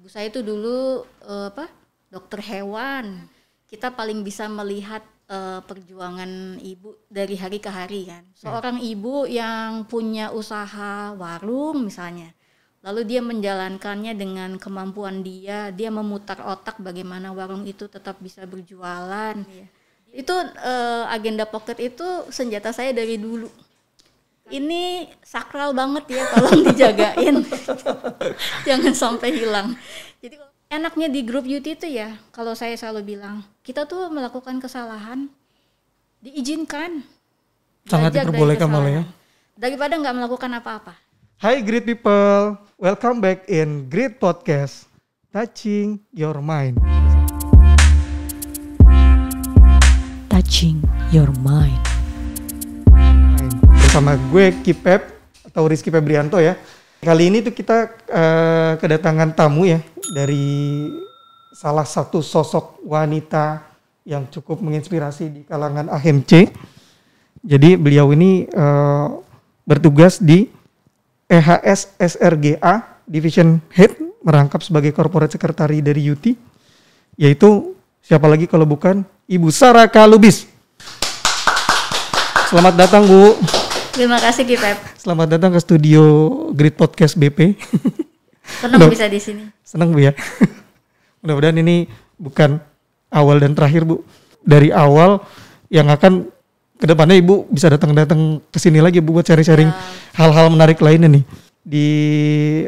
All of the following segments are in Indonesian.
Ibu saya itu dulu dokter hewan. Kita paling bisa melihat perjuangan ibu dari hari ke hari kan. Seorang ibu yang punya usaha warung misalnya, lalu dia menjalankannya dengan kemampuan dia memutar otak bagaimana warung itu tetap bisa berjualan. Itu agenda pocket itu senjata saya dari dulu. Ini sakral banget ya, tolong dijagain. Jangan sampai hilang. Jadi enaknya di grup UT itu ya, kalau saya selalu bilang, kita tuh melakukan kesalahan, diizinkan. Sangat diperbolehkan malah ya. Daripada nggak melakukan apa-apa. Hai great people, welcome back in Great Podcast, Touching Your Mind. Touching Your Mind. Bersama gue Kipep atau Rizky Febrianto ya. Kali ini tuh kita kedatangan tamu ya dari salah satu sosok wanita yang cukup menginspirasi di kalangan AHMC. Jadi beliau ini bertugas di EHS SRGA Division Head, merangkap sebagai Corporate Secretary dari UT, yaitu siapa lagi kalau bukan Ibu Sarah Kalubis. Selamat datang Bu. Terima kasih Kipep. Selamat datang ke studio Great Podcast BP. Senang bisa di sini. Senang Bu ya. Mudah-mudahan ini bukan awal dan terakhir Bu. Dari awal yang akan kedepannya Ibu bisa datang ke sini lagi Bu buat sharing-sharing hal-hal menarik lainnya nih. Di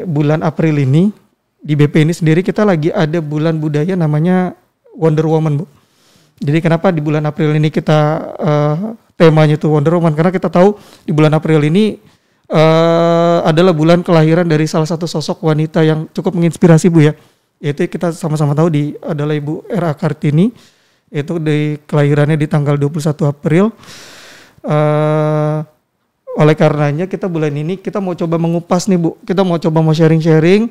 bulan April ini di BP ini sendiri kita lagi ada bulan budaya namanya Wonder Woman Bu. Jadi kenapa di bulan April ini kita temanya itu Wonder Woman, karena kita tahu di bulan April ini adalah bulan kelahiran dari salah satu sosok wanita yang cukup menginspirasi Bu ya. Yaitu kita sama-sama tahu adalah Ibu R.A. Kartini, yaitu di kelahirannya di tanggal 21 April. Oleh karenanya kita bulan ini kita mau coba mengupas nih Bu. Kita mau coba sharing-sharing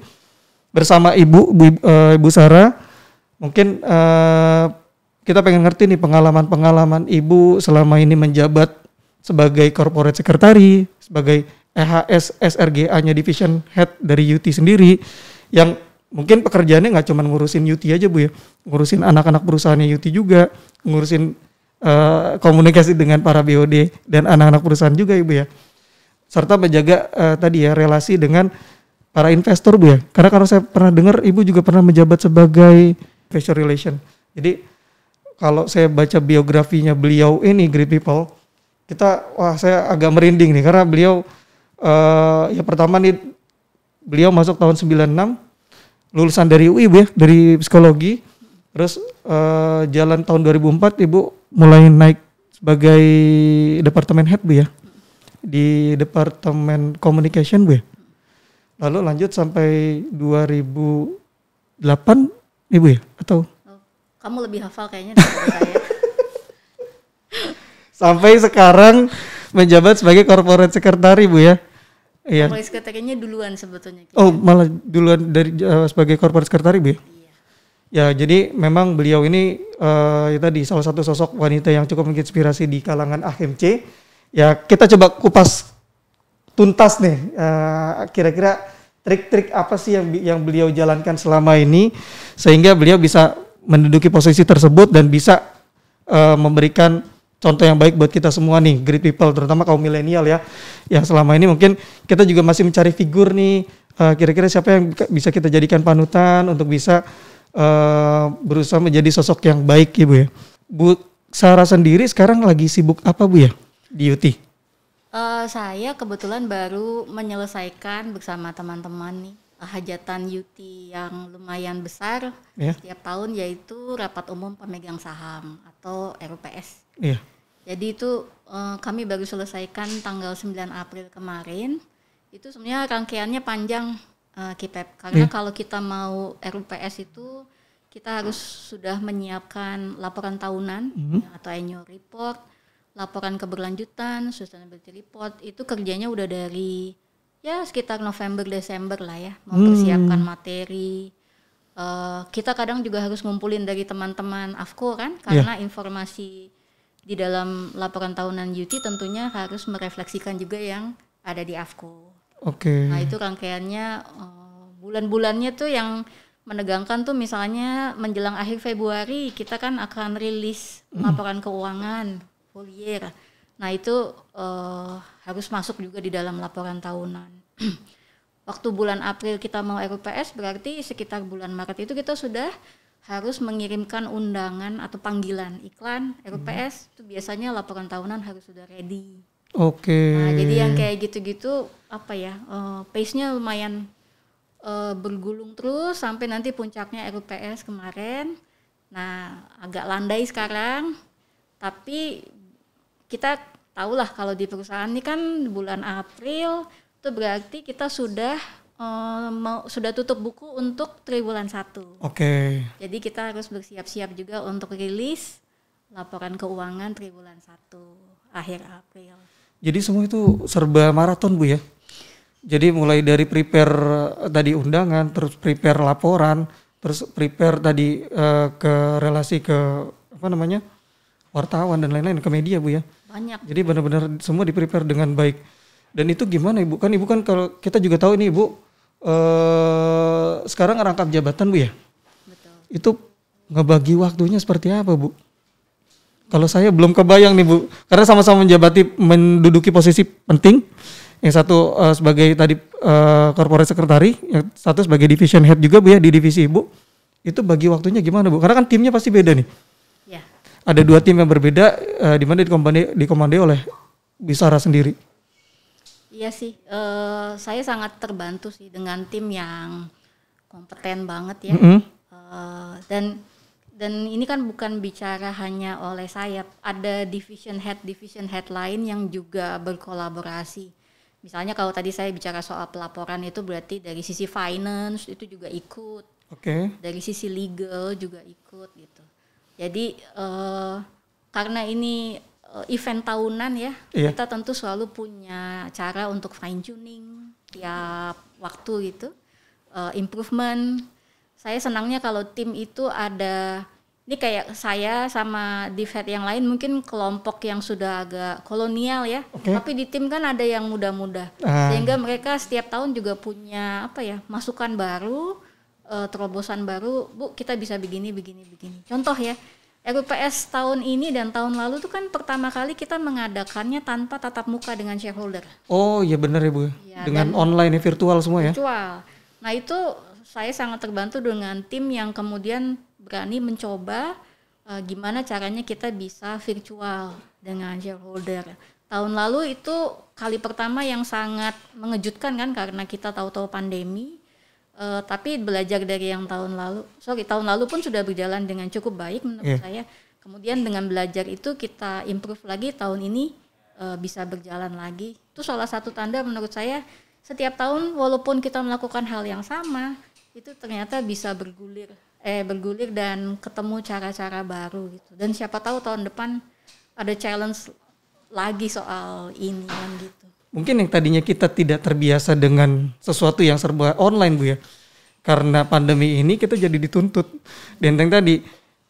bersama Ibu Sarah. Mungkin kita pengen ngerti nih pengalaman Ibu selama ini menjabat sebagai Corporate Secretary, sebagai EHS SRGA-nya Division Head dari UT sendiri, yang mungkin pekerjaannya nggak cuma ngurusin UT aja Bu ya, ngurusin anak-anak perusahaannya UT juga, ngurusin komunikasi dengan para BOD dan anak-anak perusahaan juga Ibu ya, serta menjaga tadi ya relasi dengan para investor Bu ya, karena kalau saya pernah dengar Ibu juga pernah menjabat sebagai investor relation. Jadi kalau saya baca biografinya beliau ini Great People, saya agak merinding nih karena beliau ya pertama nih beliau masuk tahun 96, lulusan dari UI Bu ya, dari psikologi. Terus jalan tahun 2004 Ibu mulai naik sebagai departemen head Bu ya, di departemen communication Bu ya. Lalu lanjut sampai 2008 Ibu ya, atau kamu lebih hafal kayaknya daripada saya. Sampai sekarang menjabat sebagai Corporate Secretary Bu ya. Iya. Corporate Secretary-nya duluan sebetulnya. Oh, malah duluan dari sebagai Corporate Secretary Bu ya. Iya. Ya, jadi memang beliau ini ya tadi salah satu sosok wanita yang cukup menginspirasi di kalangan AHMC. Ya, kita coba kupas tuntas nih. Kira-kira trik-trik apa sih yang beliau jalankan selama ini sehingga beliau bisa menduduki posisi tersebut dan bisa memberikan contoh yang baik buat kita semua nih, great people, terutama kaum milenial ya. Yang selama ini mungkin kita juga masih mencari figur nih, kira-kira siapa yang bisa kita jadikan panutan untuk bisa berusaha menjadi sosok yang baik Ibu ya. Bu Sarah sendiri sekarang lagi sibuk apa Bu ya di UT? Saya kebetulan baru menyelesaikan bersama teman-teman nih hajatan UT yang lumayan besar setiap tahun, yaitu rapat umum pemegang saham atau RUPS. Jadi itu kami baru selesaikan tanggal 9 April kemarin. Itu sebenarnya rangkaiannya panjang Kipep, karena kalau kita mau RUPS itu kita harus sudah menyiapkan laporan tahunan atau annual report, laporan keberlanjutan, sustainability report. Itu kerjanya udah dari ya sekitar November Desember lah ya, mempersiapkan materi. Kita kadang juga harus ngumpulin dari teman-teman AFCO kan, karena informasi di dalam laporan tahunan UT tentunya harus merefleksikan juga yang ada di AFCO. Nah itu rangkaiannya bulan-bulannya tuh yang menegangkan tuh misalnya menjelang akhir Februari kita kan akan rilis laporan keuangan full year. Nah itu harus masuk juga di dalam laporan tahunan. Waktu bulan April kita mau RUPS berarti sekitar bulan Maret itu kita sudah harus mengirimkan undangan atau panggilan iklan RUPS. Itu biasanya laporan tahunan harus sudah ready. Oke. Nah jadi yang kayak gitu-gitu pace-nya lumayan bergulung terus sampai nanti puncaknya RUPS kemarin. Nah agak landai sekarang, tapi kita tahulah kalau di perusahaan ini kan bulan April itu berarti kita sudah sudah tutup buku untuk triwulan 1. Oke. Jadi kita harus bersiap-siap juga untuk rilis laporan keuangan triwulan 1 akhir April. Jadi semua itu serba maraton Bu ya? Jadi mulai dari prepare tadi undangan, terus prepare laporan, terus prepare tadi ke relasi ke wartawan dan lain-lain, ke media Bu ya? Banyak. Jadi benar-benar semua di-prepare dengan baik. Dan itu gimana Ibu? Kan Ibu kan kalau kita juga tahu ini Ibu sekarang rangkap jabatan Bu ya? Betul. Itu ngebagi waktunya seperti apa Bu? Kalau saya belum kebayang nih Bu, karena sama-sama menduduki posisi penting. Yang satu sebagai tadi corporate secretary, yang satu sebagai division head juga Bu ya di divisi Ibu. Itu bagi waktunya gimana Bu? Karena kan timnya pasti beda nih. Ya. Ada 2 tim yang berbeda di mana dikomandoi oleh Busara sendiri. Iya sih, saya sangat terbantu sih dengan tim yang kompeten banget ya. Dan ini kan bukan bicara hanya oleh saya, ada division head lain yang juga berkolaborasi. Misalnya kalau tadi saya bicara soal pelaporan itu berarti dari sisi finance itu juga ikut, dari sisi legal juga ikut gitu. Jadi karena ini event tahunan ya, kita tentu selalu punya cara untuk fine tuning tiap waktu gitu, improvement. Saya senangnya kalau tim itu ada, ini kayak saya sama div head yang lain mungkin kelompok yang sudah agak kolonial ya, tapi di tim kan ada yang muda-muda, sehingga mereka setiap tahun juga punya masukan baru, terobosan baru, Bu kita bisa begini. Contoh ya, RUPS tahun ini dan tahun lalu tuh kan pertama kali kita mengadakannya tanpa tatap muka dengan shareholder. Oh iya benar ya Bu, dengan online virtual semua ya? Virtual. Nah itu saya sangat terbantu dengan tim yang kemudian berani mencoba gimana caranya kita bisa virtual dengan shareholder. Tahun lalu itu kali pertama yang sangat mengejutkan kan karena kita tahu-tahu pandemi. Tapi belajar dari yang tahun lalu pun sudah berjalan dengan cukup baik menurut saya. Kemudian dengan belajar itu kita improve lagi tahun ini bisa berjalan lagi. Itu salah satu tanda menurut saya setiap tahun walaupun kita melakukan hal yang sama itu ternyata bisa bergulir dan ketemu cara-cara baru gitu. Dan siapa tahu tahun depan ada challenge lagi soal ini kan gitu. Mungkin yang tadinya kita tidak terbiasa dengan sesuatu yang serba online Bu ya. Karena pandemi ini kita jadi dituntut. Dan yang tadi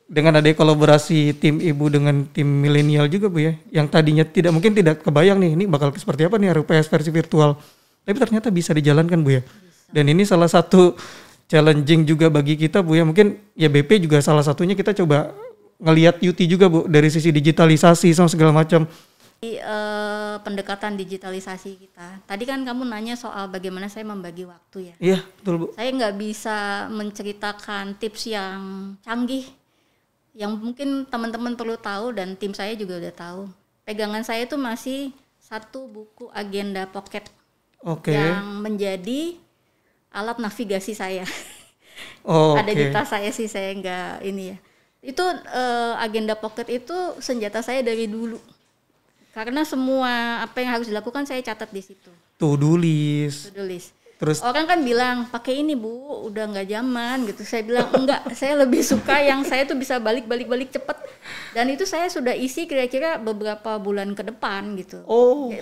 dengan adanya kolaborasi tim Ibu dengan tim milenial juga Bu ya. Yang tadinya tidak kebayang nih ini bakal seperti apa nih RUPS versi virtual. Tapi ternyata bisa dijalankan Bu ya. Dan ini salah satu challenging juga bagi kita Bu ya. Mungkin ya BP juga salah satunya kita coba ngelihat UT juga Bu dari sisi digitalisasi sama segala macam. Pendekatan digitalisasi kita. Tadi kan kamu nanya soal bagaimana saya membagi waktu ya. Iya betul Bu. Saya nggak bisa menceritakan tips yang canggih yang mungkin teman-teman perlu tahu dan tim saya juga udah tahu. Pegangan saya itu masih 1 buku agenda pocket yang menjadi alat navigasi saya. Ada di tas saya sih, saya nggak ini ya. Itu agenda pocket itu senjata saya dari dulu. Karena semua apa yang harus dilakukan saya catat di situ. To-do list. Terus orang kan bilang pakai ini Bu, udah nggak zaman gitu. Saya bilang enggak, saya lebih suka yang saya tuh bisa balik cepet. Dan itu saya sudah isi kira-kira beberapa bulan ke depan gitu.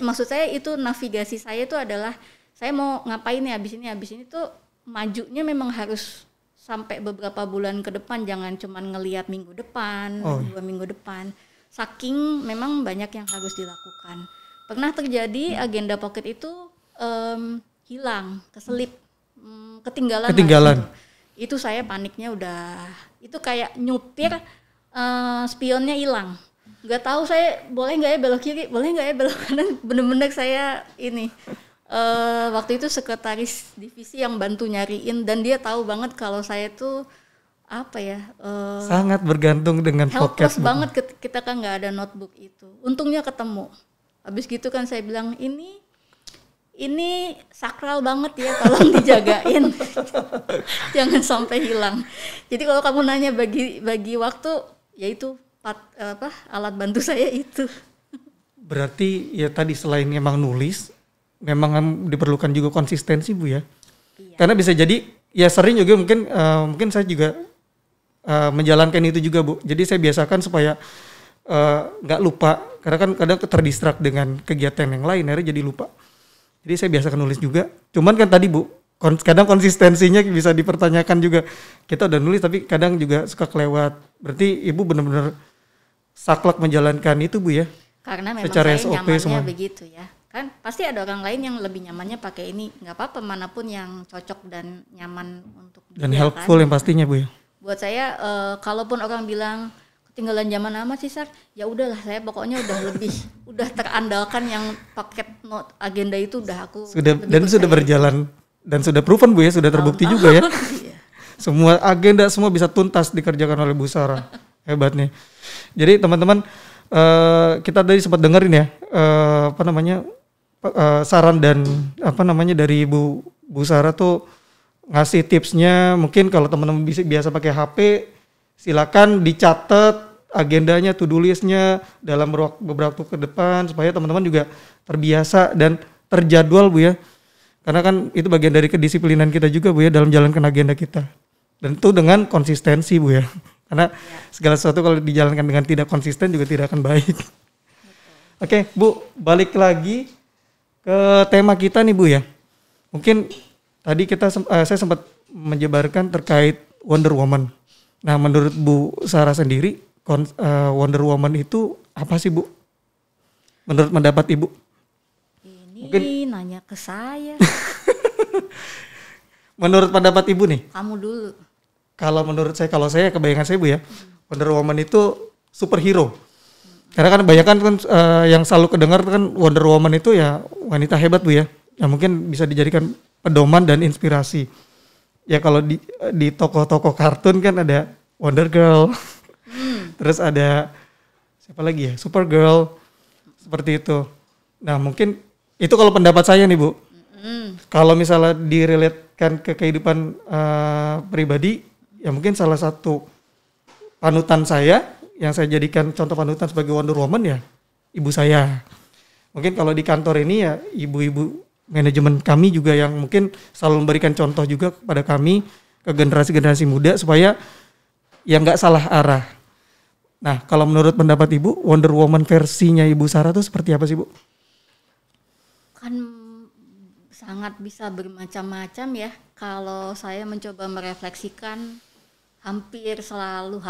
Maksud saya itu navigasi saya itu adalah saya mau ngapain nih habis ini tuh majunya memang harus sampai beberapa bulan ke depan, jangan cuma ngelihat minggu depan, 2 minggu depan. Saking memang banyak yang harus dilakukan. Pernah terjadi agenda pocket itu hilang, keselip, ketinggalan. Itu saya paniknya udah, itu kayak nyupir spionnya hilang. Nggak tahu saya boleh nggak ya belok kiri, boleh nggak ya belok kanan. Bener-bener saya ini waktu itu sekretaris divisi yang bantu nyariin, dan dia tahu banget kalau saya tuh apa ya, sangat bergantung dengan pocket. Helpless banget kita kan nggak ada notebook itu. Untungnya ketemu. Habis gitu kan saya bilang ini sakral banget ya, tolong dijagain. Jangan sampai hilang. Jadi kalau kamu nanya bagi waktu, yaitu alat bantu saya itu. Berarti ya tadi selain emang nulis, memang diperlukan juga konsistensi Bu ya. Iya. Karena bisa jadi ya sering juga mungkin saya juga menjalankan itu juga Bu. Jadi saya biasakan supaya nggak lupa, karena kan kadang terdistract dengan kegiatan yang lain, akhirnya jadi lupa. Jadi saya biasakan nulis juga. Cuman kan tadi Bu, kadang konsistensinya bisa dipertanyakan juga. Kita udah nulis tapi kadang juga suka kelewat. Berarti Ibu benar-benar saklek menjalankan itu Bu ya? Karena memang secara saya SOP nyamannya semua. Begitu ya. Kan pasti ada orang lain yang lebih nyamannya pakai ini. Nggak apa-apa, manapun yang cocok dan nyaman untuk dia. Dan helpful kan? Yang pastinya Bu ya? Buat saya, kalaupun orang bilang ketinggalan zaman amat sih Sar, ya udahlah, saya pokoknya udah terandalkan yang paket note agenda itu udah aku sudah berjalan dan sudah proven Bu ya, sudah terbukti juga ya. Iya. Semua agenda semua bisa tuntas dikerjakan oleh Bu Sarah. Hebatnya. Jadi teman-teman, kita tadi sempat dengerin ya saran dan dari Bu Sarah tuh ngasih tipsnya. Mungkin kalau teman-teman biasa pakai HP, silakan dicatat agendanya, to-do list-nya dalam beberapa waktu ke depan supaya teman-teman juga terbiasa dan terjadwal Bu ya. Karena kan itu bagian dari kedisiplinan kita juga Bu ya dalam jalankan agenda kita. Dan itu dengan konsistensi Bu ya. Karena segala sesuatu kalau dijalankan dengan tidak konsisten juga tidak akan baik. Oke, Bu, balik lagi ke tema kita nih Bu ya. Mungkin tadi saya sempat menjabarkan terkait Wonder Woman. Nah, menurut Bu Sarah sendiri, Wonder Woman itu apa sih Bu? Menurut pendapat Ibu? Ini mungkin nanya ke saya. Menurut pendapat Ibu nih? Kamu dulu. Kalau saya kebayangan saya Bu ya, Wonder Woman itu superhero. Karena kan kebanyakan kan yang selalu kedengar kan Wonder Woman itu ya wanita hebat Bu ya. Yang mungkin bisa dijadikan pedoman dan inspirasi. Ya kalau di tokoh-tokoh kartun kan ada Wonder Girl, terus ada siapa lagi ya, Supergirl, seperti itu. Nah mungkin itu kalau pendapat saya nih Bu. Kalau misalnya direlatekan ke kehidupan pribadi, ya mungkin salah satu panutan saya yang saya jadikan contoh panutan sebagai Wonder Woman ya ibu saya. Mungkin kalau di kantor ini ya ibu-ibu manajemen kami juga yang mungkin selalu memberikan contoh juga kepada kami, ke generasi-generasi muda supaya ya nggak salah arah. Nah kalau menurut pendapat Ibu, Wonder Woman versinya Ibu Sarah itu seperti apa sih Bu? Kan sangat bisa bermacam-macam ya. Kalau saya mencoba merefleksikan, hampir selalu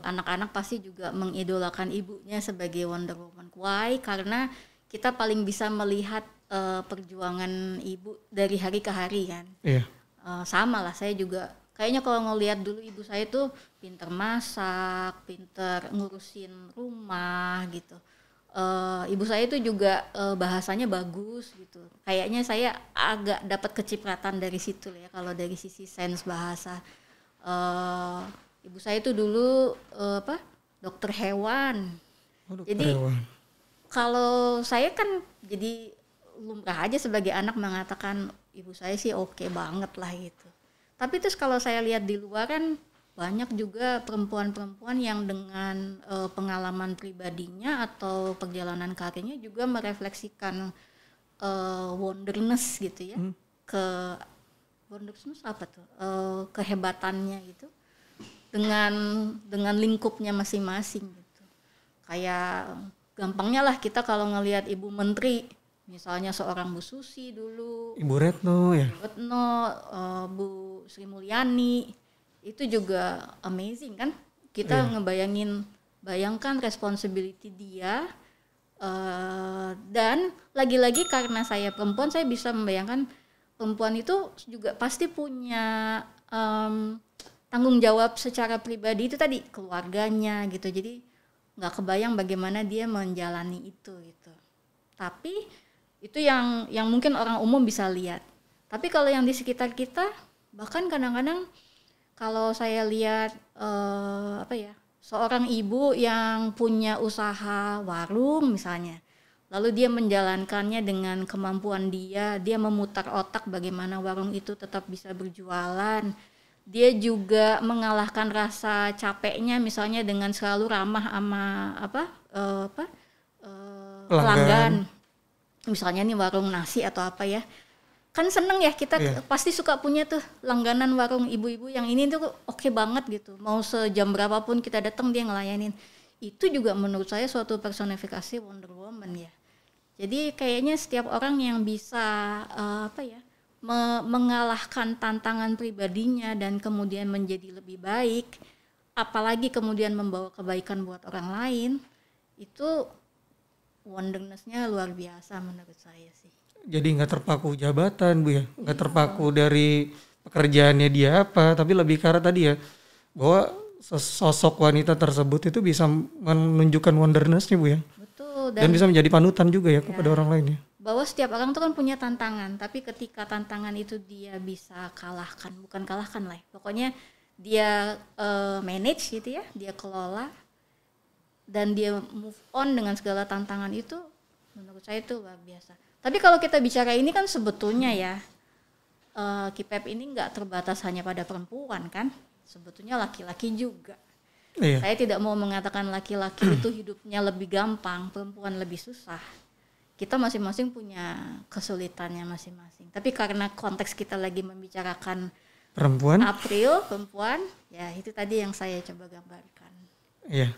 anak-anak pasti juga mengidolakan ibunya sebagai Wonder Woman. Why? Karena kita paling bisa melihat perjuangan ibu dari hari ke hari kan. Iya. Sama lah, saya juga kayaknya kalau ngelihat dulu ibu saya tuh pinter masak, pinter ngurusin rumah gitu. Ibu saya itu juga bahasanya bagus gitu. Kayaknya saya agak dapat kecipratan dari situ ya kalau dari sisi sains bahasa. Ibu saya itu dulu dokter hewan. Jadi kalau saya kan jadi lumrah aja sebagai anak mengatakan ibu saya sih oke banget lah gitu. Tapi terus kalau saya lihat di luar kan banyak juga perempuan-perempuan yang dengan pengalaman pribadinya atau perjalanan karirnya juga merefleksikan wonderness gitu ya. Wonderness apa tuh? Kehebatannya gitu. Dengan lingkupnya masing-masing gitu. Kayak gampangnya lah kita kalau ngelihat ibu menteri, misalnya seorang Bu Susi dulu, Ibu Retno ya, Bu Retno, Bu Sri Mulyani, itu juga amazing kan? Kita bayangkan responsibility dia, dan lagi-lagi karena saya perempuan, saya bisa membayangkan perempuan itu juga pasti punya tanggung jawab secara pribadi itu tadi keluarganya gitu. Jadi nggak kebayang bagaimana dia menjalani itu gitu. Tapi itu yang mungkin orang umum bisa lihat. Tapi kalau yang di sekitar kita, bahkan kadang-kadang kalau saya lihat seorang ibu yang punya usaha warung misalnya, lalu dia menjalankannya dengan kemampuan dia memutar otak bagaimana warung itu tetap bisa berjualan. Dia juga mengalahkan rasa capeknya misalnya dengan selalu ramah sama pelanggan. Misalnya nih warung nasi atau apa ya. Kan seneng ya kita pasti suka punya tuh langganan warung ibu-ibu yang ini tuh oke banget gitu. Mau sejam berapapun kita datang dia ngelayanin. Itu juga menurut saya suatu personifikasi Wonder Woman ya. Jadi kayaknya setiap orang yang bisa mengalahkan tantangan pribadinya dan kemudian menjadi lebih baik, apalagi kemudian membawa kebaikan buat orang lain, itu wonderness-nya luar biasa menurut saya sih. Jadi nggak terpaku jabatan Bu ya, nggak terpaku dari pekerjaannya dia apa, tapi lebih karena tadi ya bahwa sosok wanita tersebut itu bisa menunjukkan wonderness-nya Bu ya. Betul. Dan bisa menjadi panutan juga ya kepada orang lain ya. Bahwa setiap orang tuh kan punya tantangan, tapi ketika tantangan itu dia bisa bukan kalahkan lah, pokoknya dia manage gitu ya, dia kelola dan dia move on dengan segala tantangan itu, menurut saya itu luar biasa. Tapi kalau kita bicara ini kan sebetulnya ya KIPEP ini nggak terbatas hanya pada perempuan kan, sebetulnya laki-laki juga. Iya. Saya tidak mau mengatakan laki-laki itu hidupnya lebih gampang, perempuan lebih susah. Kita masing-masing punya kesulitannya masing-masing. Tapi karena konteks kita lagi membicarakan perempuan, perempuan, ya itu tadi yang saya coba gambarkan. Iya,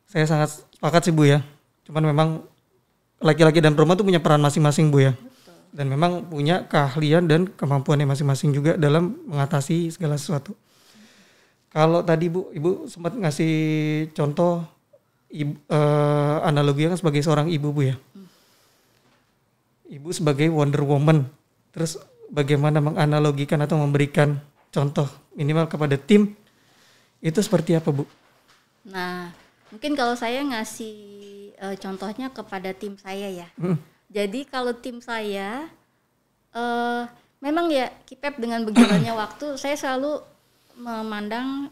saya sangat sepakat sih Bu ya. Cuman memang laki-laki dan perempuan tuh punya peran masing-masing Bu ya. Betul. Dan memang punya keahlian dan kemampuannya masing-masing juga dalam mengatasi segala sesuatu. Kalau tadi Bu, Ibu sempat ngasih contoh analogi kan sebagai seorang ibu Bu ya. Ibu sebagai Wonder Woman, terus bagaimana menganalogikan atau memberikan contoh minimal kepada tim, itu seperti apa Bu? Nah, mungkin kalau saya ngasih contohnya kepada tim saya ya. Jadi kalau tim saya, memang ya KIPEP dengan berjalannya waktu, saya selalu memandang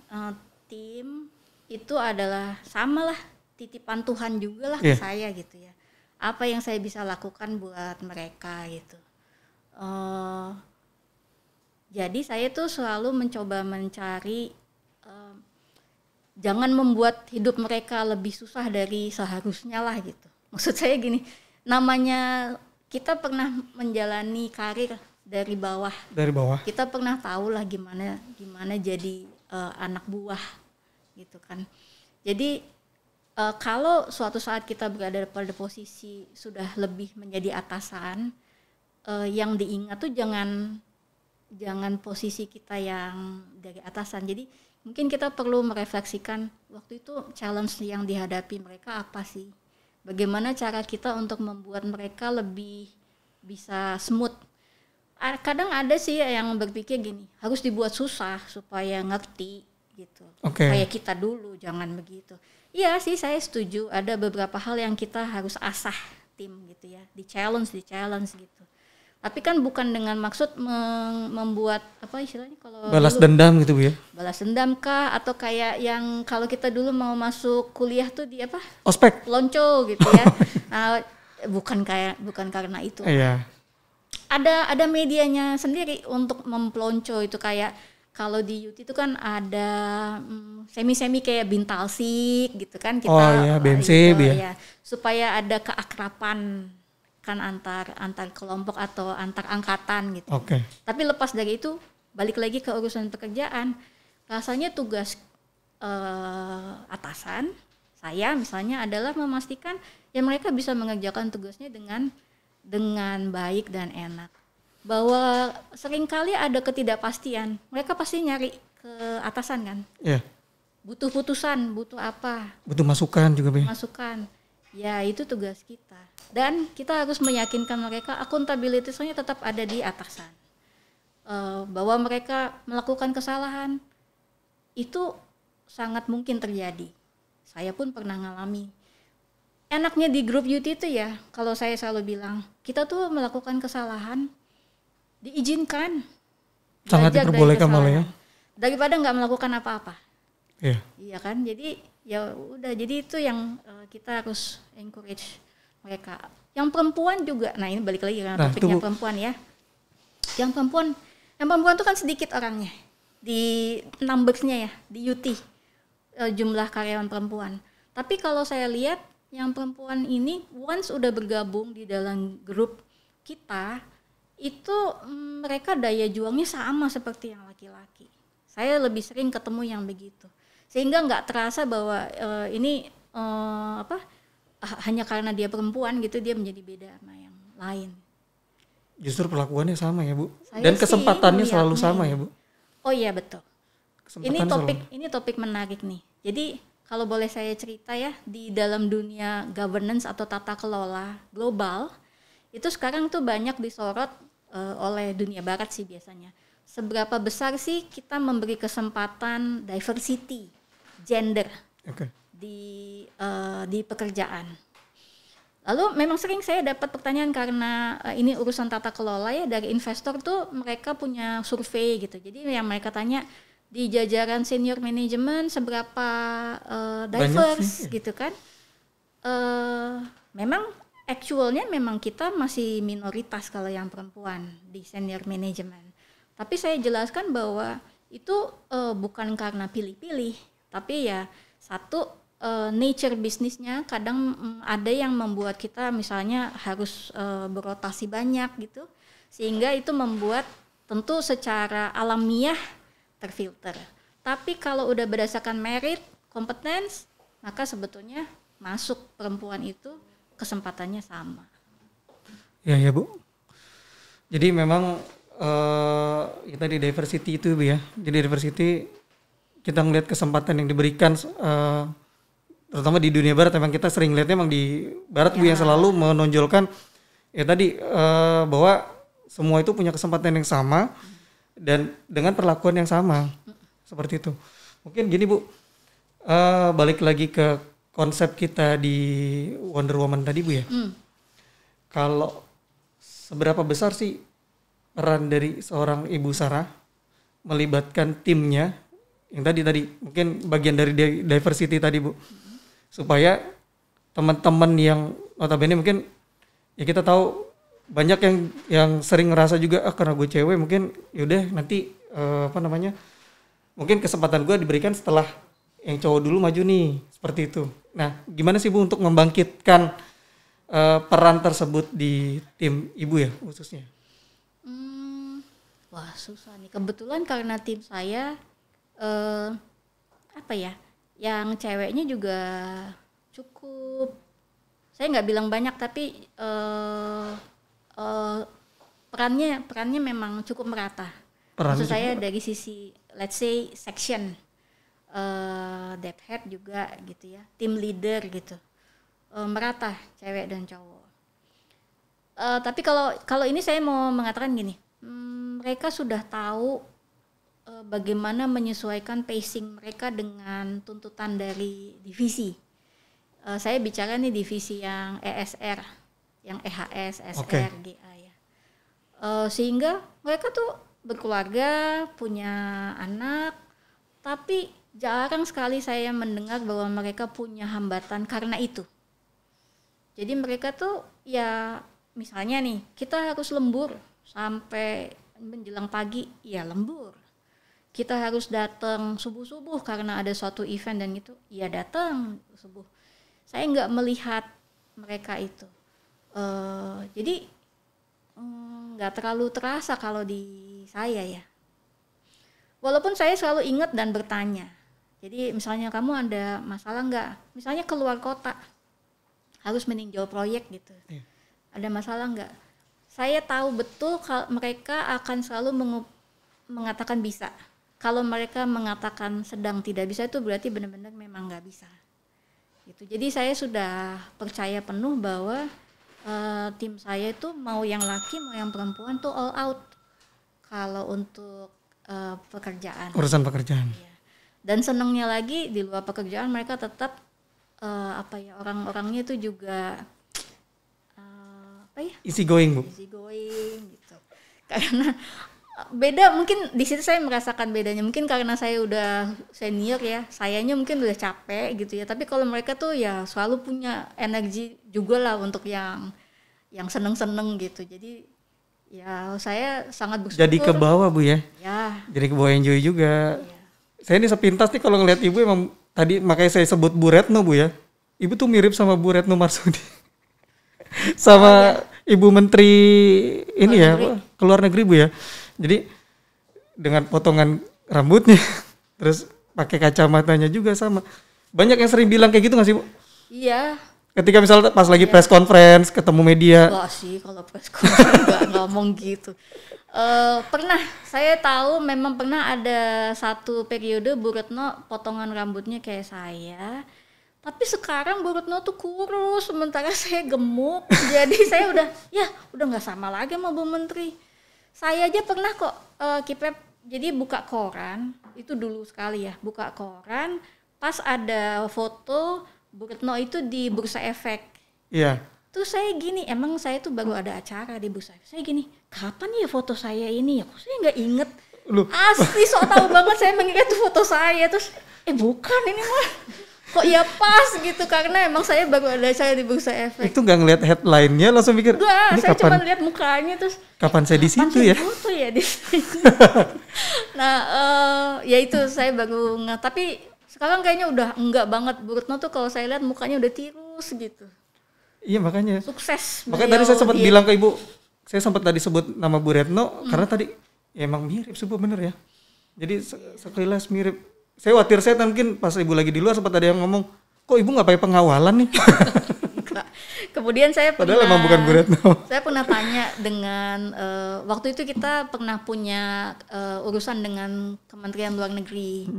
tim itu adalah samalah titipan Tuhan juga lah ke saya gitu ya. Apa yang saya bisa lakukan buat mereka gitu. Jadi saya tuh selalu mencoba mencari jangan membuat hidup mereka lebih susah dari seharusnya lah gitu. Maksud saya gini, namanya kita pernah menjalani karir dari bawah. Kita pernah tahu lah gimana jadi anak buah gitu kan. Jadi kalau suatu saat kita berada pada posisi sudah lebih menjadi atasan, yang diingat tuh jangan posisi kita yang dari atasan. Jadi mungkin kita perlu merefleksikan waktu itu challenge yang dihadapi mereka apa sih? Bagaimana cara kita untuk membuat mereka lebih bisa smooth. Kadang ada sih yang berpikir gini, harus dibuat susah supaya ngerti gitu. Kayak kita dulu, jangan begitu. Iya sih, saya setuju. Ada beberapa hal yang kita harus asah tim gitu ya, di challenge gitu. Tapi kan bukan dengan maksud membuat apa istilahnya kalau balas dendam gitu Bu ya. Balas dendam kah, atau kayak yang kalau kita dulu mau masuk kuliah tuh di apa? Ospek. Lonco gitu ya. Bukan karena itu. Iya. Ada medianya sendiri untuk mempelonco itu, kayak kalau di UT itu kan ada semi kayak Bintalsik gitu kan kita BMC gitu, ya, supaya ada keakraban kan antar kelompok atau antar angkatan gitu. Tapi lepas dari itu balik lagi ke urusan pekerjaan, rasanya tugas atasan saya misalnya adalah memastikan ya mereka bisa mengerjakan tugasnya dengan baik dan enak. Bahwa seringkali ada ketidakpastian, mereka pasti nyari ke atasan kan. Butuh putusan, butuh apa? Butuh masukan juga Bu. Masukan, ya itu tugas kita. Dan kita harus meyakinkan mereka akuntabilitasnya tetap ada di atasan. bahwa mereka melakukan kesalahan itu sangat mungkin terjadi. Saya pun pernah ngalami. Enaknya di grup youth itu ya, kalau saya selalu bilang, kita tuh melakukan kesalahan diizinkan, sangat diperbolehkan malah ya, daripada nggak melakukan apa-apa. Iya kan, jadi ya udah, jadi itu yang kita harus encourage mereka. Yang perempuan juga, nah ini balik lagi karena topiknya perempuan ya. Yang perempuan tuh kan sedikit orangnya di numbersnya ya, di UT jumlah karyawan perempuan. Tapi kalau saya lihat yang perempuan ini once udah bergabung di dalam grup kita, itu mereka daya juangnya sama seperti yang laki-laki. Saya lebih sering ketemu yang begitu, sehingga nggak terasa bahwa ini hanya karena dia perempuan gitu dia menjadi beda sama yang lain. Justru perlakuannya sama ya Bu, dan kesempatannya selalu sama ya Bu. Oh iya betul. Ini topik menarik nih. Jadi kalau boleh saya cerita ya, di dalam dunia governance atau tata kelola global itu sekarang tuh banyak disorot oleh dunia barat sih biasanya. Seberapa besar sih kita memberi kesempatan diversity gender di pekerjaan. Lalu memang sering saya dapat pertanyaan karena ini urusan tata kelola ya, dari investor tuh mereka punya survei gitu. Jadi yang mereka tanya di jajaran senior manajemen seberapa diverse gitu kan. Memang actualnya memang kita masih minoritas kalau yang perempuan di senior manajemen. Tapi saya jelaskan bahwa itu bukan karena pilih-pilih, tapi ya satu nature bisnisnya kadang ada yang membuat kita misalnya harus berotasi banyak gitu, sehingga itu membuat tentu secara alamiah terfilter. Tapi kalau udah berdasarkan merit, competence, maka sebetulnya masuk perempuan itu kesempatannya sama. Ya Bu. Jadi memang kita di diversity itu Bu ya. Jadi diversity kita ngelihat kesempatan yang diberikan terutama di dunia barat. Memang kita sering lihatnya memang di barat Bu yang selalu menonjolkan ya tadi bahwa semua itu punya kesempatan yang sama dan dengan perlakuan yang sama seperti itu. Mungkin gini Bu, balik lagi ke konsep kita di Wonder Woman tadi Bu ya. Kalau seberapa besar sih peran dari seorang Ibu Sarah melibatkan timnya yang tadi mungkin bagian dari diversity tadi Bu, supaya teman-teman yang notabene mungkin ya kita tahu banyak yang sering ngerasa juga karena gue cewek mungkin yaudah nanti mungkin kesempatan gue diberikan setelah yang cowok dulu maju nih, seperti itu. Nah gimana sih Bu untuk membangkitkan peran tersebut di tim Ibu ya khususnya? Wah susah nih, kebetulan karena tim saya yang ceweknya juga cukup, saya nggak bilang banyak tapi perannya memang cukup merata. Maksud saya dari sisi let's say section, dev head juga gitu ya, team leader gitu, merata cewek dan cowok. Tapi kalau ini saya mau mengatakan gini, mereka sudah tahu bagaimana menyesuaikan pacing mereka dengan tuntutan dari divisi. Saya bicara nih divisi yang ESR, yang EHS, SR, GA ya. Sehingga mereka tuh berkeluarga, punya anak, tapi jarang sekali saya mendengar bahwa mereka punya hambatan karena itu. Jadi mereka tuh ya misalnya nih, kita harus lembur sampai menjelang pagi, ya lembur. Kita harus datang subuh-subuh karena ada suatu event dan gitu, ya datang subuh. Saya nggak melihat mereka itu. Jadi nggak terlalu terasa kalau di saya ya. Walaupun saya selalu ingat dan bertanya. Jadi misalnya kamu ada masalah nggak? Misalnya keluar kota, harus meninjau proyek gitu. Ada masalah nggak? Saya tahu betul kalau mereka akan selalu mengatakan bisa. Kalau mereka mengatakan sedang tidak bisa itu berarti benar-benar memang nggak bisa. Gitu. Jadi saya sudah percaya penuh bahwa tim saya itu mau yang laki mau yang perempuan tuh all out. Kalau untuk pekerjaan. Urusan pekerjaan. Iya. Dan senangnya lagi di luar pekerjaan mereka tetap orang-orangnya itu juga easy going, Bu. Easy going gitu. Karena beda, mungkin di situ saya merasakan bedanya. Mungkin karena saya udah senior ya, sayanya mungkin udah capek gitu ya. Tapi kalau mereka tuh ya selalu punya energi juga lah untuk yang seneng-seneng gitu. Jadi ya saya sangat bersyukur. Jadi ke bawah, Bu ya. Ya. Jadi ke bawah enjoy juga. Iya. Saya ini sepintas nih kalau ngeliat Ibu emang tadi makanya saya sebut Bu Retno, Bu ya. Ibu tuh mirip sama Bu Retno Marsudi. Sama Ibu Menteri ini ya, ke luar negeri, Bu ya. Jadi dengan potongan rambutnya terus pakai kacamatanya juga sama. Banyak yang sering bilang kayak gitu nggak sih, Bu? Iya. Ketika misalnya pas lagi press conference ketemu media. Enggak sih, kalau press conference enggak ngomong gitu. Pernah, saya tahu memang pernah ada satu periode Bu Retno potongan rambutnya kayak saya. Tapi sekarang Bu Retno tuh kurus, sementara saya gemuk. Jadi saya udah nggak sama lagi sama Bu Menteri. Saya aja pernah kok Kipep, jadi buka koran, itu dulu sekali ya, buka koran, pas ada foto Bu Retno itu di Bursa Efek. Iya. Terus saya gini, emang saya tuh baru ada acara di Bursa Efek. Saya gini, kapan ya foto saya ini ya? Kok saya nggak inget? Loh. Asli sok tahu banget saya mengira itu foto saya. Terus bukan ini mah. Kok ya pas gitu, karena emang saya baru ada acara di Bursa Efek. Itu nggak ngeliat headline-nya langsung mikir, enggak, ini saya kapan? cuma lihat mukanya terus. Kapan saya di situ ya? Foto ya di sini. Nah, ya itu saya baru nggak. Tapi sekarang kayaknya udah enggak banget. Bu Retno tuh kalau saya lihat mukanya udah tirus gitu. Iya makanya. Sukses. Makanya tadi saya sempat bilang ke Ibu, saya sempat tadi sebut nama Bu Retno karena tadi ya emang mirip sih Bu, bener ya. Jadi sekilas mirip. Saya khawatir saya mungkin pas Ibu lagi di luar sempat ada yang ngomong, kok Ibu nggak pakai pengawalan nih? Kemudian saya padahal emang bukan Bu Retno. Saya pernah tanya dengan waktu itu kita pernah punya urusan dengan Kementerian Luar Negeri.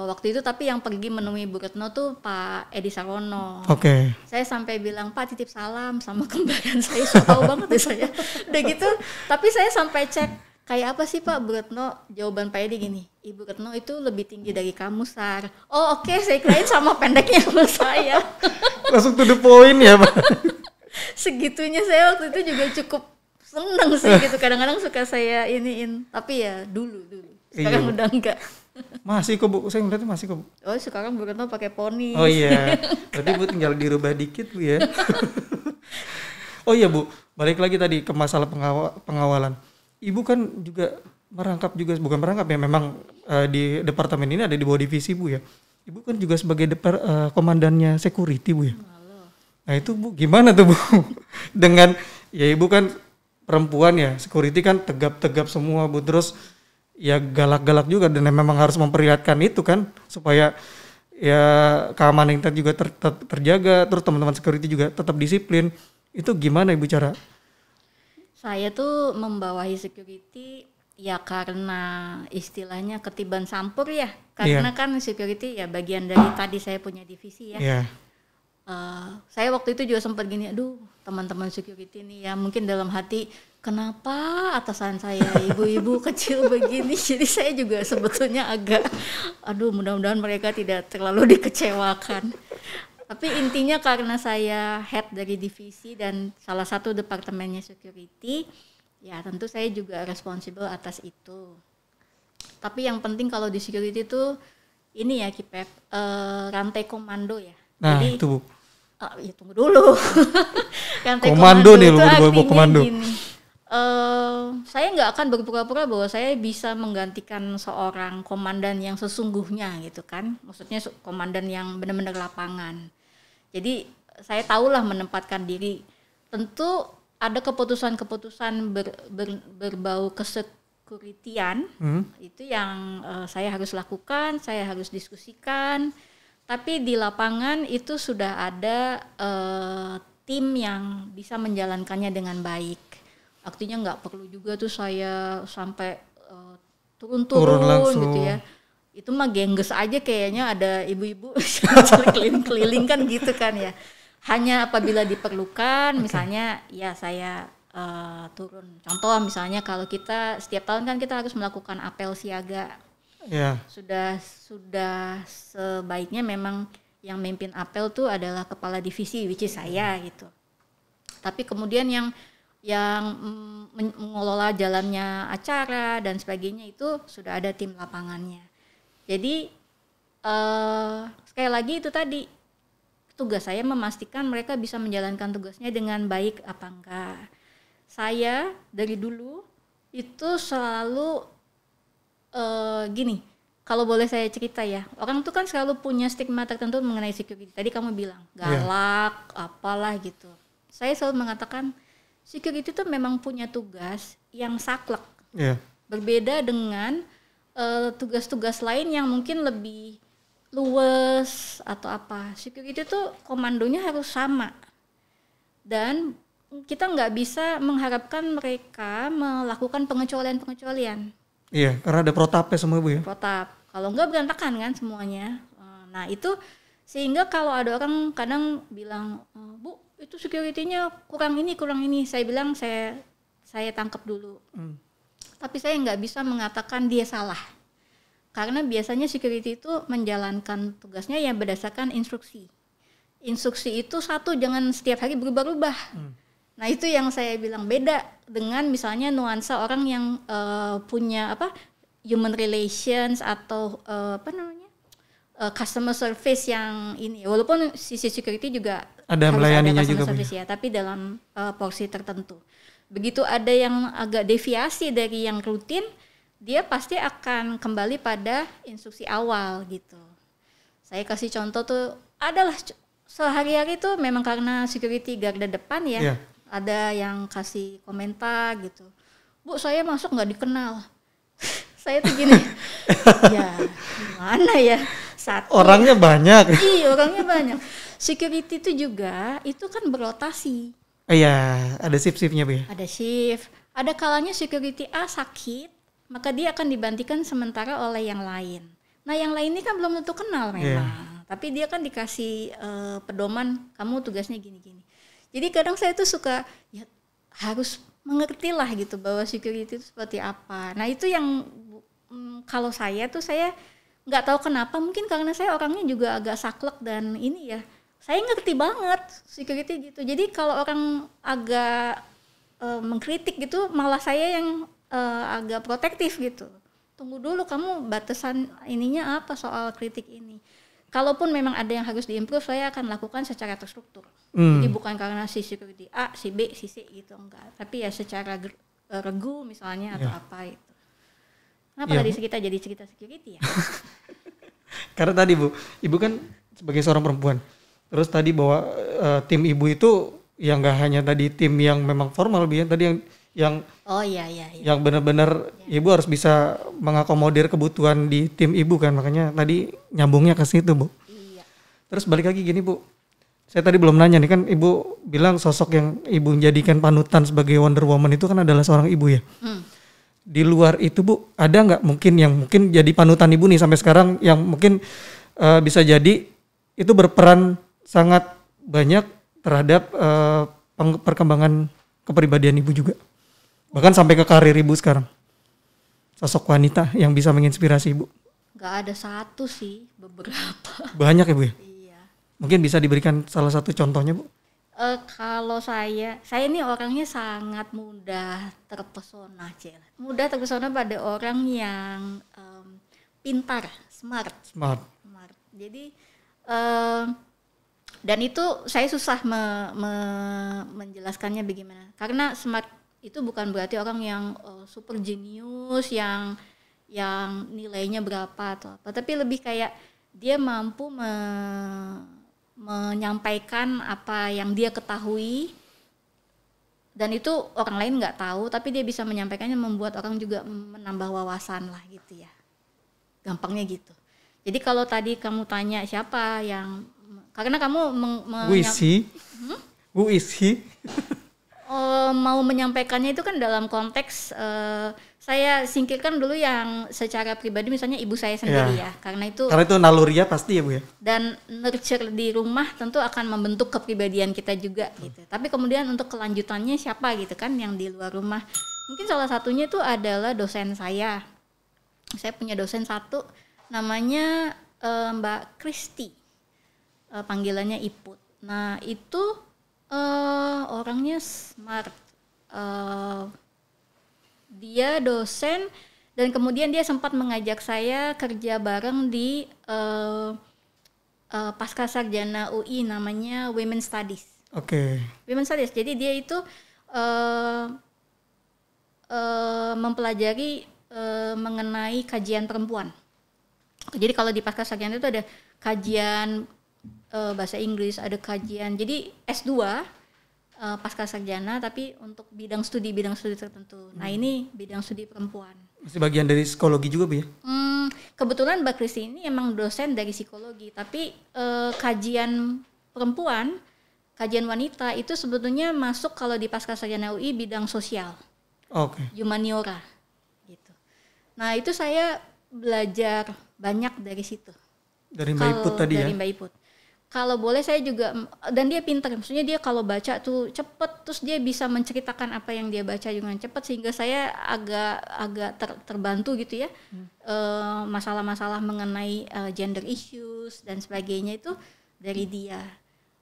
Waktu itu tapi yang pergi menemui Bu Retno tuh Pak Edi Sarwono. Oke. Saya sampai bilang, Pak titip salam sama kembaran saya, so tahu banget deh saya. Udah gitu, tapi saya sampai cek kayak apa sih Pak Bu Retno. Jawaban Pak Edi gini, Ibu Retno itu lebih tinggi dari kamu, Sar. Oh oke, saya kirain sama pendeknya sama saya. Langsung to the point ya Pak. Segitunya saya waktu itu juga cukup seneng sih gitu. Kadang-kadang suka saya iniin, tapi ya dulu. Sekarang udah enggak. Masih kok Bu, saya ngeliatnya masih kok Bu. Oh sekarang Bu Retno pakai poni. Oh iya, berarti Bu tinggal dirubah dikit Bu ya. Oh iya Bu, balik lagi tadi ke masalah pengawalan. Ibu kan juga merangkap juga, bukan merangkap ya, memang di departemen ini ada di bawah divisi Bu ya. Ibu kan juga sebagai komandannya security Bu ya. Nah itu Bu gimana tuh Bu? Dengan ya Ibu kan perempuan ya, security kan tegap-tegap semua Bu, terus ya galak-galak juga dan memang harus memperlihatkan itu kan supaya ya keamanan kita juga terjaga, terus teman-teman security juga tetap disiplin. Itu gimana Ibu cara? Saya tuh membawahi security ya karena istilahnya ketiban sampur ya, karena kan security ya bagian dari tadi saya punya divisi ya. Saya waktu itu juga sempat gini, aduh teman-teman security nih ya mungkin dalam hati, kenapa atasan saya ibu-ibu kecil begini. Jadi saya juga sebetulnya agak, aduh mudah-mudahan mereka tidak terlalu dikecewakan. Tapi intinya karena saya head dari divisi dan salah satu departemennya security, ya tentu saya juga responsible atas itu. Tapi yang penting kalau di security itu ini ya Kipep, rantai komando ya. Nah jadi, itu Bu. Ya tunggu dulu. Rantai komando nih itu lu komando. Gini, saya nggak akan berpura-pura bahwa saya bisa menggantikan seorang komandan yang sesungguhnya gitu kan. Maksudnya komandan yang benar-benar lapangan. Jadi saya tahulah menempatkan diri. Tentu ada keputusan-keputusan berbau kesekuritian, itu yang saya harus lakukan, saya harus diskusikan. Tapi di lapangan itu sudah ada tim yang bisa menjalankannya dengan baik. Artinya nggak perlu juga tuh saya sampai turun-turun gitu ya. Itu mah gengges aja kayaknya, ada ibu-ibu keliling-keliling kan gitu kan ya. Hanya apabila diperlukan, misalnya ya saya turun. Contoh misalnya kalau kita setiap tahun kan kita harus melakukan apel siaga. Sudah sebaiknya memang yang memimpin apel tuh adalah kepala divisi, which is saya gitu. Tapi kemudian yang mengelola jalannya acara dan sebagainya itu sudah ada tim lapangannya. Jadi sekali lagi itu tadi tugas saya memastikan mereka bisa menjalankan tugasnya dengan baik apa enggak. Saya dari dulu itu selalu gini, kalau boleh saya cerita ya, orang tuh kan selalu punya stigma tertentu mengenai security. Tadi kamu bilang galak, apalah gitu. Saya selalu mengatakan security itu memang punya tugas yang saklek. Berbeda dengan tugas-tugas lain yang mungkin lebih luwes atau apa. Security itu komandonya harus sama. Dan kita nggak bisa mengharapkan mereka melakukan pengecualian-pengecualian. Iya, karena ada protapnya semua Bu ya. Protap. Kalau enggak berantakan kan semuanya. Nah itu sehingga kalau ada orang kadang bilang, Bu itu security-nya kurang ini. Saya bilang saya tangkap dulu. Tapi saya nggak bisa mengatakan dia salah. Karena biasanya security itu menjalankan tugasnya yang berdasarkan instruksi. Instruksi itu satu, jangan setiap hari berubah-ubah. Nah itu yang saya bilang beda dengan misalnya nuansa orang yang punya human relations atau customer service yang ini. Walaupun sisi security juga ada melayaninya juga service ya, tapi dalam porsi tertentu. Begitu ada yang agak deviasi dari yang rutin, dia pasti akan kembali pada instruksi awal gitu. Saya kasih contoh tuh adalah sehari-hari tuh memang karena security garda depan ya. Ada yang kasih komentar gitu, Bu saya masuk nggak dikenal. Saya tuh gini, ya gimana ya, satu orangnya banyak. Iya orangnya banyak. Security itu juga itu kan berotasi. Iya, ada shift-shiftnya Bu ya. Ada shift, ada kalanya security A sakit, maka dia akan digantikan sementara oleh yang lain. Nah yang lain ini kan belum tentu kenal memang, tapi dia kan dikasih pedoman, kamu tugasnya gini-gini. Jadi kadang saya tuh suka ya harus mengerti lah gitu bahwa security itu seperti apa. Nah itu yang kalau saya nggak tahu kenapa, mungkin karena saya orangnya juga agak saklek dan ini ya, saya ngerti banget security gitu. Jadi kalau orang agak mengkritik gitu, malah saya yang agak protektif gitu. Tunggu dulu kamu batasan ininya apa soal kritik ini. Kalaupun memang ada yang harus diimprove, saya akan lakukan secara terstruktur. Jadi bukan karena si security A, si B, si C gitu, enggak. Tapi ya secara regu misalnya atau apa itu. Kenapa tadi kita jadi cerita security ya? Karena tadi Bu, Ibu kan sebagai seorang perempuan. Terus tadi bahwa tim Ibu itu yang enggak hanya tadi tim yang memang formal Bu ya, tadi yang yang benar-benar Ibu harus bisa mengakomodir kebutuhan di tim Ibu kan, makanya tadi nyambungnya ke situ Bu. Iya. Terus balik lagi gini Bu, saya tadi belum nanya nih kan Ibu bilang sosok yang Ibu jadikan panutan sebagai Wonder Woman itu kan adalah seorang ibu ya. Di luar itu Bu, ada nggak mungkin yang mungkin jadi panutan Ibu nih sampai sekarang yang mungkin bisa jadi itu berperan sangat banyak terhadap perkembangan kepribadian Ibu juga? Bahkan sampai ke karir Ibu sekarang. Sosok wanita yang bisa menginspirasi Ibu. Gak ada satu sih, beberapa. Banyak ya Bu ya? Iya. Mungkin bisa diberikan salah satu contohnya Bu? Kalau saya ini orangnya sangat mudah terpesona. Mudah terpesona pada orang yang pintar, smart. Jadi dan itu saya susah menjelaskannya bagaimana. Karena smart itu bukan berarti orang yang super jenius yang nilainya berapa atau apa, tapi lebih kayak dia mampu menyampaikan apa yang dia ketahui dan itu orang lain nggak tahu, tapi dia bisa menyampaikannya, membuat orang juga menambah wawasan lah gitu ya, gampangnya gitu. Jadi kalau tadi kamu tanya siapa yang, karena kamu Who is he? Mau menyampaikannya itu kan dalam konteks saya singkirkan dulu yang secara pribadi, misalnya ibu saya sendiri ya, karena itu naluriah pasti ya Bu ya. Dan nurture di rumah tentu akan membentuk kepribadian kita juga gitu. Tapi kemudian untuk kelanjutannya siapa gitu kan yang di luar rumah. Mungkin salah satunya itu adalah dosen saya. Saya punya dosen satu namanya Mbak Kristi. Panggilannya Iput. Nah, itu orangnya smart. Dia dosen dan kemudian dia sempat mengajak saya kerja bareng di pasca sarjana UI namanya Women Studies. Oke. Women Studies. Jadi dia itu mempelajari mengenai kajian perempuan. Jadi kalau di pasca sarjana itu ada kajian bahasa Inggris, ada kajian. Jadi S2 pasca sarjana tapi untuk bidang studi tertentu. Nah, ini bidang studi perempuan. Masih bagian dari psikologi juga Bu ya? Kebetulan Mbak Kristi ini emang dosen dari psikologi, tapi kajian perempuan, kajian wanita itu sebetulnya masuk kalau di pasca sarjana UI bidang sosial. Oke. Humaniora gitu. Nah, itu saya belajar banyak dari situ. Dari Mbak Iput tadi ya? Dari Mbak Iput. Kalau boleh saya juga, dan dia pintar, maksudnya dia kalau baca tuh cepet, terus dia bisa menceritakan apa yang dia baca dengan cepet, sehingga saya agak terbantu gitu ya. Masalah-masalah mengenai gender issues dan sebagainya itu dari dia.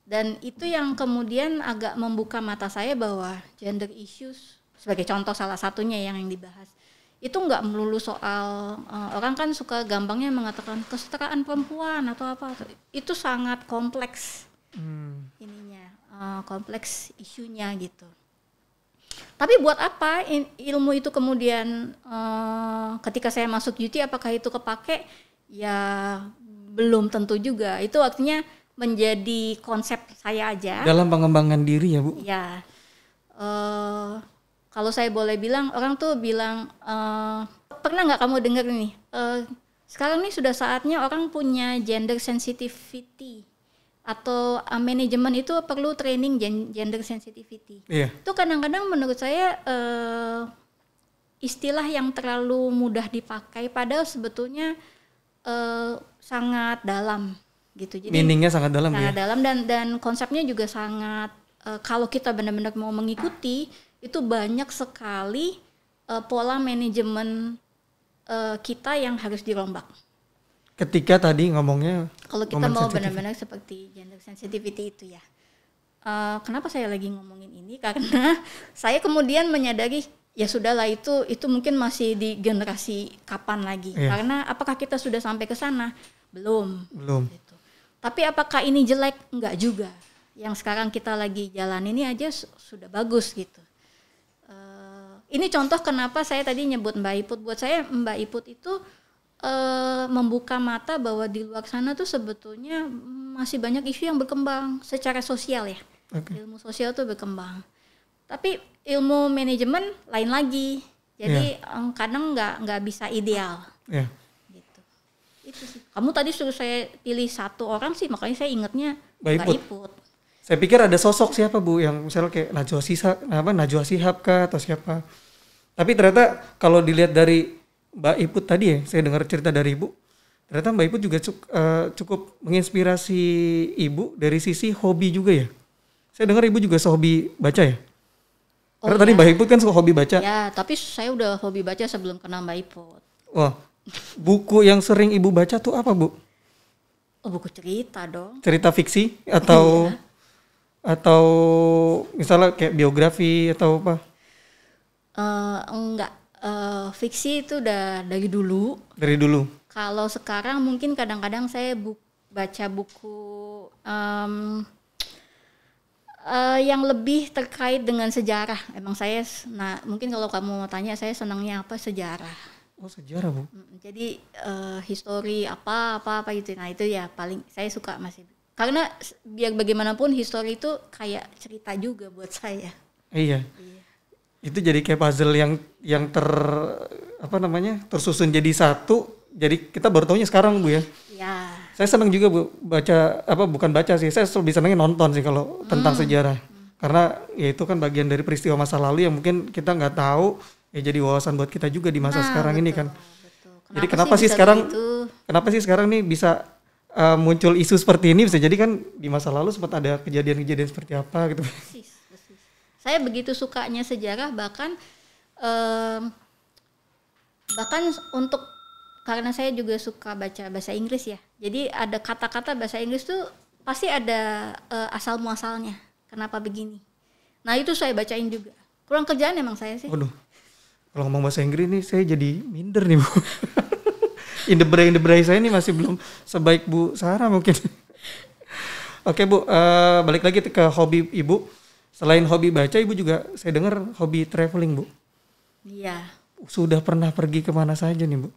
Dan itu yang kemudian agak membuka mata saya bahwa gender issues, sebagai contoh salah satunya yang dibahas, itu nggak melulu soal orang kan suka gampangnya mengatakan kesetaraan perempuan atau apa, itu sangat kompleks ininya, kompleks isunya gitu. Tapi buat apa ilmu itu kemudian ketika saya masuk UT apakah itu kepake? Ya belum tentu juga. Itu artinya menjadi konsep saya aja. Dalam pengembangan diri ya Bu? Ya. Kalau saya boleh bilang, orang tuh bilang, pernah nggak kamu dengar nih, sekarang nih sudah saatnya orang punya gender sensitivity atau manajemen itu perlu training gender sensitivity. Iya. Itu kadang-kadang menurut saya istilah yang terlalu mudah dipakai, padahal sebetulnya sangat dalam gitu. Jadi meaningnya sangat dalam sangat ya. dalam dan konsepnya juga sangat kalau kita benar-benar mau mengikuti itu banyak sekali pola manajemen kita yang harus dirombak. Ketika tadi ngomongnya kalau kita mau benar-benar seperti gender sensitivity itu ya. Kenapa saya lagi ngomongin ini? Karena saya kemudian menyadari ya sudahlah itu mungkin masih di generasi kapan lagi. Iya. Karena apakah kita sudah sampai ke sana? Belum. Gitu. Tapi apakah ini jelek? Enggak juga. Yang sekarang kita lagi jalan ini aja sudah bagus gitu. Ini contoh kenapa saya tadi nyebut Mbak Iput. Buat saya Mbak Iput itu membuka mata bahwa di luar sana tuh sebetulnya masih banyak isu yang berkembang secara sosial ya. Okay. Ilmu sosial tuh berkembang. Tapi ilmu manajemen lain lagi. Jadi kadang nggak bisa ideal. Gitu. Itu sih. Kamu tadi suruh saya pilih satu orang sih, makanya saya ingatnya Mbak Iput. Saya pikir ada sosok siapa Bu yang misalnya kayak Najwa Shihab kah atau siapa. Tapi ternyata kalau dilihat dari Mbak Iput tadi ya, saya dengar cerita dari Ibu, ternyata Mbak Iput juga cukup menginspirasi Ibu dari sisi hobi juga ya. Saya dengar Ibu juga sehobi baca ya. Karena tadi Mbak Iput kan suka hobi baca. Ya, tapi saya udah hobi baca sebelum kenal Mbak Iput. Wah, buku yang sering Ibu baca tuh apa Bu? Oh, buku cerita dong. Cerita fiksi atau atau misalnya kayak biografi atau apa? Enggak, fiksi itu udah dari dulu. Dari dulu. Kalau sekarang mungkin kadang-kadang saya baca buku yang lebih terkait dengan sejarah. Emang saya, mungkin kalau kamu mau tanya saya senangnya apa, sejarah. Oh, sejarah Bu. Jadi history apa gitu. Nah itu ya paling saya suka masih. Karena biar bagaimanapun history itu kayak cerita juga buat saya. Iya. Itu jadi kayak puzzle yang tersusun jadi satu. Jadi kita baru tahunya sekarang Bu ya. Iya. Saya senang juga Bu bukan baca sih. Saya lebih senangnya nonton sih kalau tentang sejarah. Karena ya itu kan bagian dari peristiwa masa lalu yang mungkin kita nggak tahu ya jadi wawasan buat kita juga di masa sekarang betul, ini kan. Betul. Jadi kenapa sih sekarang nih bisa muncul isu seperti ini? Bisa jadi kan di masa lalu sempat ada kejadian-kejadian seperti apa gitu. Persis. Saya begitu sukanya sejarah, bahkan untuk karena saya juga suka baca bahasa Inggris ya. Jadi ada kata-kata bahasa Inggris tuh pasti ada asal muasalnya. Kenapa begini? Nah itu saya bacain juga. Kurang kerjaan emang saya sih. Waduh, kalau ngomong bahasa Inggris nih saya jadi minder nih Bu. Indebray saya ini masih belum sebaik Bu Sarah mungkin. Oke Bu, balik lagi ke hobi Ibu. Selain hobi baca, Ibu juga saya dengar hobi traveling, Bu. Iya. Sudah pernah pergi kemana saja nih, Bu?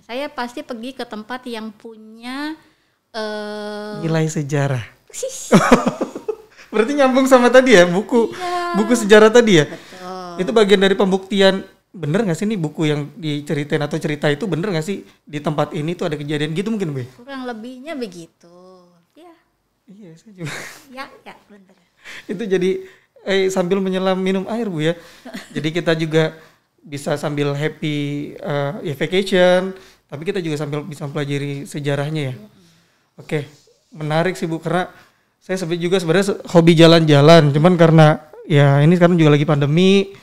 Saya pasti pergi ke tempat yang punya nilai sejarah. Berarti nyambung sama tadi ya, buku sejarah tadi ya? Betul. Itu bagian dari pembuktian, bener gak sih nih buku yang diceritain atau cerita itu bener gak sih di tempat ini tuh ada kejadian gitu mungkin, Bu? Kurang lebihnya begitu, ya. Iya, saya juga. Ya, bener. Itu jadi sambil menyelam minum air Bu ya. Jadi kita juga bisa sambil happy vacation, tapi kita juga sambil bisa mempelajari sejarahnya ya. Oke, menarik sih Bu, karena saya juga sebenarnya hobi jalan-jalan, cuman karena ya ini sekarang juga lagi pandemi,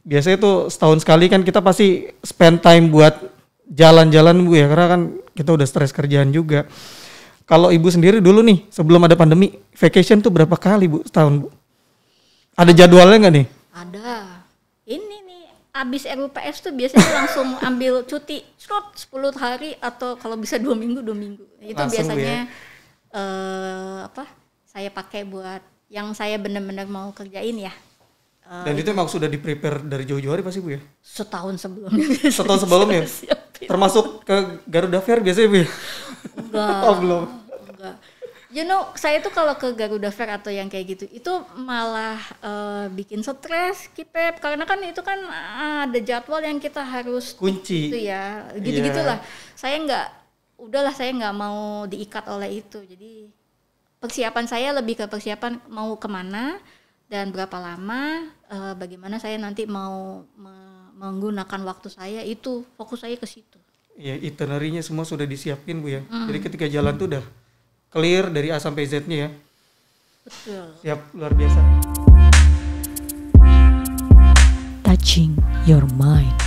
biasanya tuh setahun sekali kan kita pasti spend time buat jalan-jalan Bu ya, karena kan kita udah stres kerjaan juga. Kalau Ibu sendiri dulu nih sebelum ada pandemi, vacation tuh berapa kali Bu setahun Bu? Ada jadwalnya nggak nih? Ada. Ini nih abis RUPS tuh biasanya langsung ambil cuti 10 hari atau kalau bisa 2 minggu. Itu langsung biasanya ya? Saya pakai buat yang saya benar-benar mau kerjain ya. Dan itu emang sudah di-prepare dari jauh-jauh hari pasti Bu ya? Setahun sebelumnya. Setahun sebelumnya? Termasuk ke Garuda Fair biasanya Bu ya? Enggak. Oh belum. Enggak. Saya tuh kalau ke Garuda Fair atau yang kayak gitu itu malah bikin stres kita, karena kan itu kan ada jadwal yang kita harus kunci gitu ya, gitu-gitulah. Saya nggak mau diikat oleh itu. Jadi persiapan saya lebih ke persiapan mau kemana dan berapa lama, bagaimana saya nanti mau menggunakan waktu saya, itu fokus saya ke situ. Iya, itinerary-nya semua sudah disiapin Bu ya. Jadi ketika jalan tuh udah clear dari A sampai Z-nya ya. Betul. Siap, luar biasa. Touching your mind.